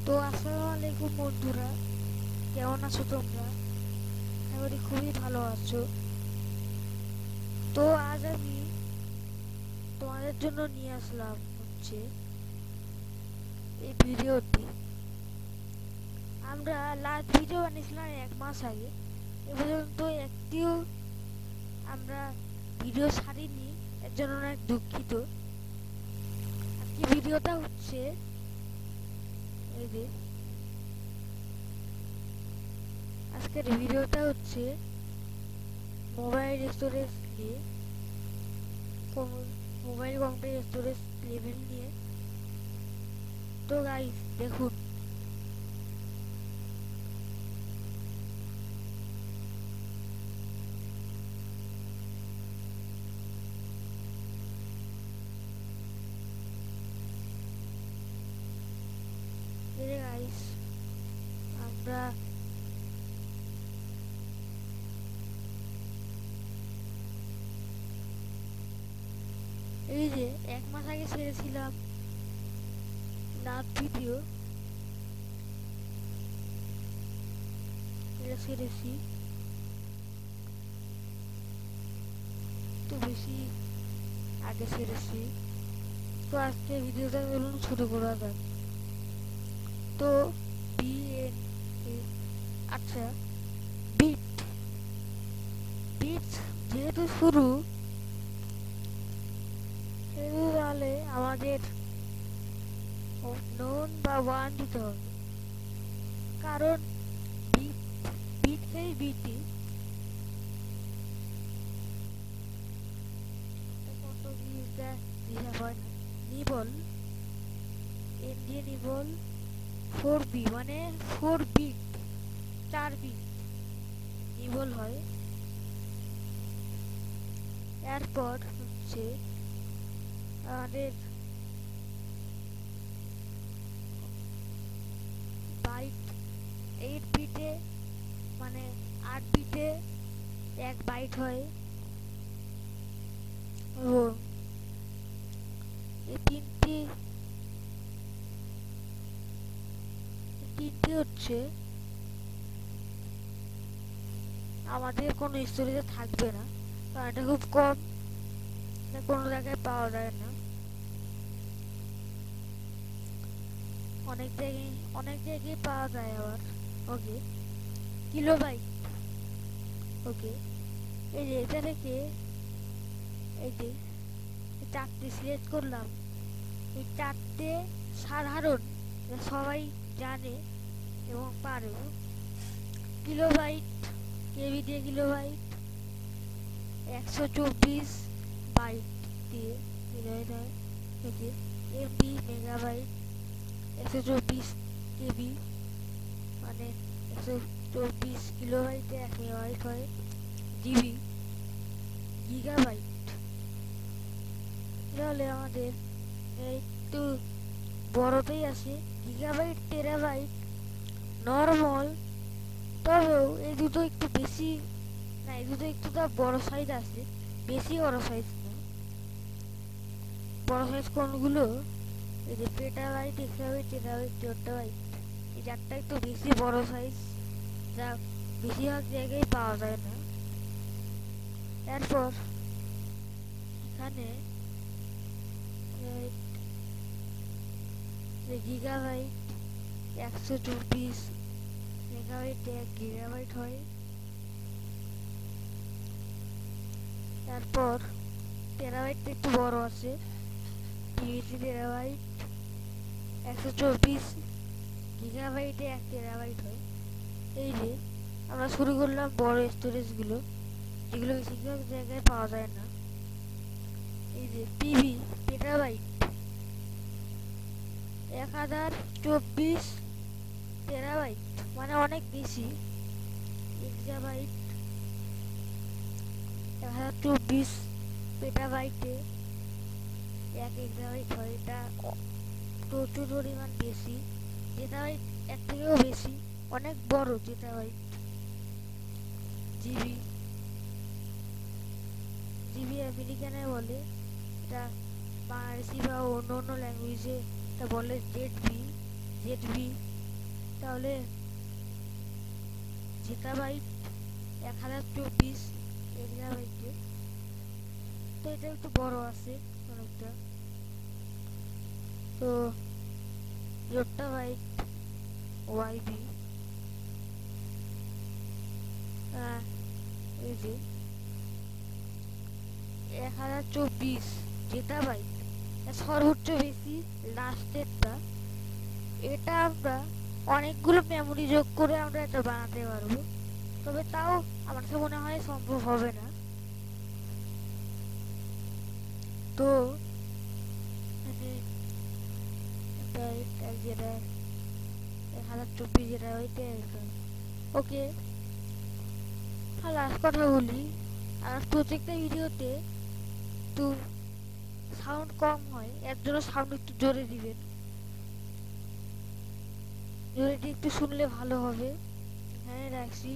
তো আসসালামু আলাইকুম বন্ধুরা, কেমন আছো তোমরা? আশা করি খুবই ভালো আছো। তো আজ আমি তোমাদের জন্য নিয়ে আসলাম হচ্ছে এই ভিডিওটি। আমরা লাস্ট ভিডিও বানিয়েছিলাম 1 মাস আগে। এ পর্যন্ত একটিও আমরা ভিডিও ছাড়িনি, এর জন্য অনেক দুঃখিত। আজকে ভিডিওটা হচ্ছে এই যে আজকের ভিডিওটা হচ্ছে মোবাইল স্টোরেজ নিয়ে, মোবাইল কম্পিউটার স্টোরেজ লেভেল নিয়ে। তো গাইস দেখুন, এই যে গাইস আমরা এই যে 1 মাস আগে ছেড়েছিলাম লাস্ট ভিডিও, এটা ছেড়েছি তো বেশি আগে ছেড়েছি। তো আজকে ভিডিওটা চলুন শুরু করা যাক। তো বিএন আচ্ছা, বিট বিট যেহেতু শুরু, সেহেতু তাহলে আমাদের নন বা ওয়ান দিতে হবে, কারণ বিট বিট সেই বিটি নিবল এন দিয়ে নিবল 4 বি মানে 4 বিট, 4 বিট নিবল হয়। এরপর হচ্ছে আমাদের বাইট 8 বিটে মানে 8 বিটে 1 বাইট হয়। এবং এই তিনটি হচ্ছে আমাদের কোনো স্টোরেজে থাকবে না, কারণ এটা খুব কম, এটা কোনো জায়গায় পাওয়া যায় না। অনেক জায়গায় পাওয়া যায় আবার। ওকে, কিলোবাইট। ওকে, এই যে এটা থেকে এই যে 4টে সিলেক্ট করলাম। এই 4টে সাধারণ, যা সবাই জানে এবং পারে। কিলোবাইট, কেবি দিয়ে কিলোবাইট, 124 বাইট দিয়ে কিলোবাইট হয়। ওকে, এমবি মেগাবাইট, 124 কেবি মানে 124 কিলোবাইটে 1 মেগাবাইট হয়। জিবি, গিগাবাইট, তাহলে আমাদের একটু বড়তেই আছে। গিগাবাইট, টেরাবাইট, নর্মাল, তবেও এই দুটো একটু বেশি, না এই দুটো একটু তা বড় সাইজ আছে, বেশি বড় সাইজ না। বড় সাইজ কোনগুলো? এই যে পেটাবাইট, এক্সাবাইট, টেরাবাইট, জোটাবাইট, এই 4টা একটু বেশি বড় সাইজ, যা বেশিরভাগ জায়গায় পাওয়া যায় না। এরপর এখানে গিগাবাইট, 124 মেগাবাইটে 1 গিগাবাইট হয়। তারপর টেরাবাইটটা একটু বড় আছে, 3 টেরাবাইট, 124 গিগাবাইটে 1 টেরাবাইট হয়। এই যে আমরা শুরু করলাম বড় স্টোরেজগুলো, যেগুলো বেশিরভাগ জায়গায় পাওয়া যায় না। এই যে পিবি, পেটাবাইট, 1024 টেরাবাইট মানে অনেক বেশি। এক্সাবাইট, 1024 পেটাবাইটে 1 এক্সাবাইট হয়। এটা প্রচুর পরিমাণ বেশি। জেটাবাইট এর থেকেও বেশি, অনেক বড় জেটাবাইট। জিবি, জিবি আমেরিকানে বলে, এটা বাংলাদেশি বা অন্য অন্য ল্যাঙ্গুয়েজে এটা বলে জেডবি। তাহলে জিগাবাইট 1024 মেগাবাইটে, তো এটা একটু বড় আছে অনেকটা। তো যোট্টাবাইট ওয়াইবি এই যে 1024 জিগাবাইট, সর্বোচ্চ বেশি লাস্টেরটা। এটা আমরা অনেকগুলো মেমোরি যোগ করে আমরা এটা বানাতে পারবো, তবে তাও আমার কাছে মনে হয় সম্ভব হবে না। তো মানে যেটা 1024 যেটা ওইটাই ওকে। আর লাস্ট কথা বলি, আর প্রত্যেকটা ভিডিওতে একটু সাউন্ড কম হয়, এর জন্য সাউন্ড একটু জোরে দিবেন, জোরে দিয়ে একটু শুনলে ভালো হবে। হ্যাঁ রাখছি।